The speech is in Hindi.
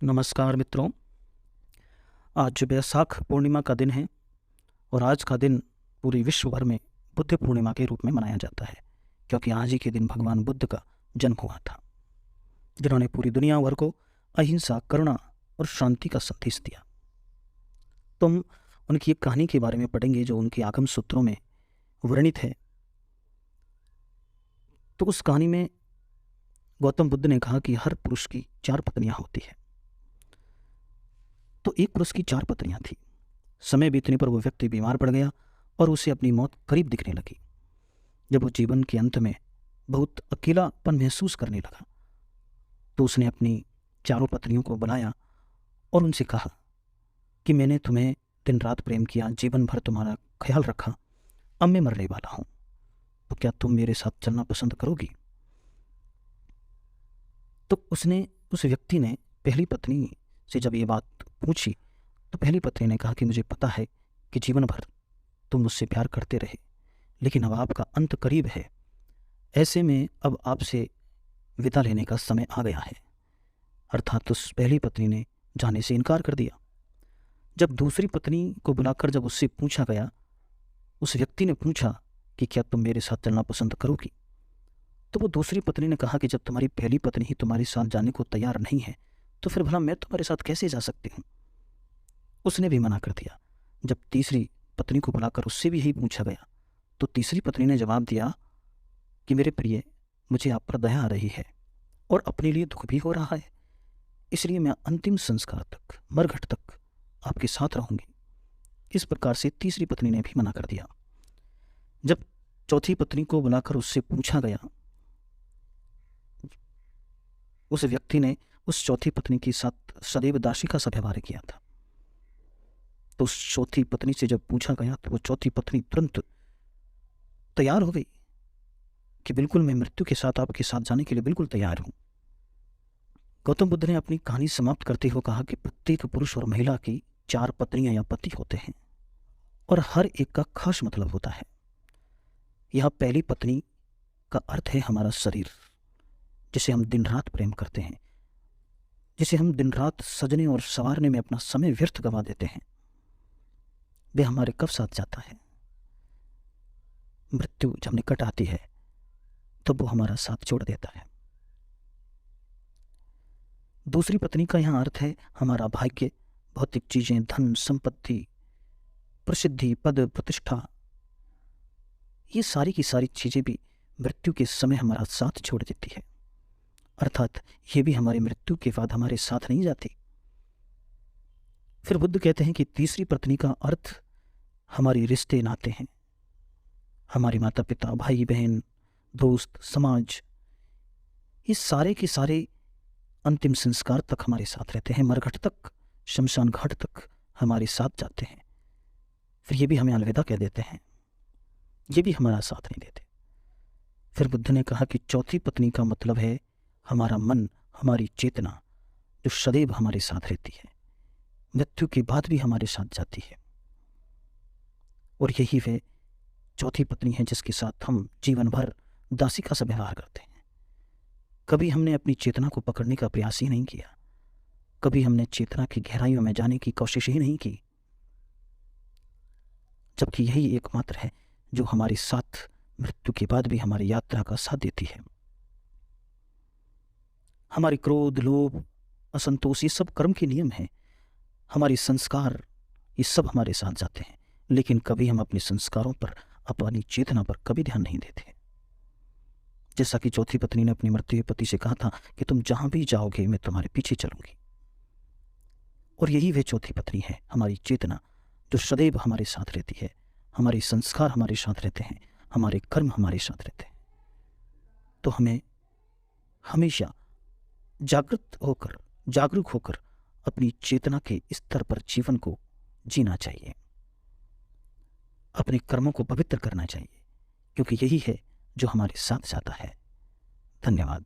नमस्कार मित्रों। आज बैसाख पूर्णिमा का दिन है और आज का दिन पूरी विश्व भर में बुद्ध पूर्णिमा के रूप में मनाया जाता है, क्योंकि आज ही के दिन भगवान बुद्ध का जन्म हुआ था, जिन्होंने पूरी दुनिया भर को अहिंसा, करुणा और शांति का संदेश दिया। तो हम उनकी एक कहानी के बारे में पढ़ेंगे जो उनके आगम सूत्रों में वर्णित है। तो उस कहानी में गौतम बुद्ध ने कहा कि हर पुरुष की 4 पत्नियां होती है। तो एक पुरुष की 4 पत्नियां थी। समय बीतने पर वो व्यक्ति बीमार पड़ गया और उसे अपनी मौत करीब दिखने लगी। जब वो जीवन के अंत में बहुत अकेलापन महसूस करने लगा तो उसने अपनी 4 पत्नियों को बुलाया और उनसे कहा कि मैंने तुम्हें दिन रात प्रेम किया, जीवन भर तुम्हारा ख्याल रखा, अब मैं मरने वाला हूं, तो क्या तुम मेरे साथ चलना पसंद करोगी? तो उस व्यक्ति ने पहली पत्नी से जब ये बात पूछी तो पहली पत्नी ने कहा कि मुझे पता है कि जीवन भर तुम मुझसे प्यार करते रहे, लेकिन अब आपका अंत करीब है। ऐसे में अब आपसे विदा लेने का समय आ गया है। अर्थात उस पहली पत्नी ने जाने से इनकार कर दिया। जब दूसरी पत्नी को बुलाकर जब उससे पूछा गया, उस व्यक्ति ने पूछा कि क्या तुम मेरे साथ चलना पसंद करोगी? तो वो दूसरी पत्नी ने कहा कि जब तुम्हारी पहली पत्नी ही तुम्हारे साथ जाने को तैयार नहीं है तो फिर भला मैं तुम्हारे साथ कैसे जा सकती हूँ? उसने भी मना कर दिया। जब तीसरी पत्नी को बुलाकर उससे भी यही पूछा गया तो तीसरी पत्नी ने जवाब दिया कि मेरे प्रिय, मुझे आप पर दया आ रही है और अपने लिए दुख भी हो रहा है, इसलिए मैं अंतिम संस्कार तक, मरघट तक आपके साथ रहूंगी। इस प्रकार से तीसरी पत्नी ने भी मना कर दिया। जब चौथी पत्नी को बुलाकर उससे पूछा गया, उस व्यक्ति ने उस चौथी पत्नी के साथ सदैव दासी का सा व्यवहार किया था। तो उस चौथी पत्नी से जब पूछा गया तो वो चौथी पत्नी तुरंत तैयार हो गई कि बिल्कुल मैं मृत्यु के साथ आपके साथ जाने के लिए बिल्कुल तैयार हूं। गौतम बुद्ध ने अपनी कहानी समाप्त करते हुए कहा कि प्रत्येक पुरुष और महिला की 4 पत्नियां या पति होते हैं और हर एक का खास मतलब होता है। यह पहली पत्नी का अर्थ है हमारा शरीर, जिसे हम दिन रात प्रेम करते हैं, जिसे हम दिन रात सजने और संवारने में अपना समय व्यर्थ गवा देते हैं। वे हमारे कब साथ जाता है? मृत्यु जब निकट आती है तब वो हमारा साथ छोड़ देता है। दूसरी पत्नी का यहां अर्थ है हमारा भाग्य, भौतिक चीजें, धन संपत्ति, प्रसिद्धि, पद प्रतिष्ठा, ये सारी की सारी चीजें भी मृत्यु के समय हमारा साथ छोड़ देती है। अर्थात ये भी हमारी मृत्यु के बाद हमारे साथ नहीं जाती। फिर बुद्ध कहते हैं कि तीसरी पत्नी का अर्थ हमारी रिश्ते नाते हैं, हमारे माता पिता, भाई बहन, दोस्त, समाज, ये सारे के सारे अंतिम संस्कार तक हमारे साथ रहते हैं, मरघट तक, शमशान घाट तक हमारे साथ जाते हैं। फिर ये भी हमें अलविदा कह देते हैं, ये भी हमारा साथ नहीं देते। फिर बुद्ध ने कहा कि चौथी पत्नी का मतलब है हमारा मन, हमारी चेतना, जो सदैव हमारे साथ रहती है, मृत्यु के बाद भी हमारे साथ जाती है। और यही वह चौथी पत्नी है जिसके साथ हम जीवन भर दासी का सा व्यवहार करते हैं। कभी हमने अपनी चेतना को पकड़ने का प्रयास ही नहीं किया, कभी हमने चेतना की गहराइयों में जाने की कोशिश ही नहीं की, जबकि यही एकमात्र है जो हमारे साथ मृत्यु के बाद भी हमारी यात्रा का साथ देती है। हमारे क्रोध, लोभ, असंतोष, ये सब कर्म के नियम हैं। हमारे संस्कार, ये सब हमारे साथ जाते हैं, लेकिन कभी हम अपने संस्कारों पर, अपनी चेतना पर कभी ध्यान नहीं देते। जैसा कि चौथी पत्नी ने अपने मरते हुए पति से कहा था कि तुम जहां भी जाओगे मैं तुम्हारे पीछे चलूंगी। और यही वह चौथी पत्नी है, हमारी चेतना, जो सदैव हमारे साथ रहती है। हमारे संस्कार हमारे साथ रहते हैं, हमारे कर्म हमारे साथ रहते हैं। तो हमें हमेशा जागरूक होकर अपनी चेतना के स्तर पर जीवन को जीना चाहिए, अपने कर्मों को पवित्र करना चाहिए, क्योंकि यही है जो हमारे साथ जाता है। धन्यवाद।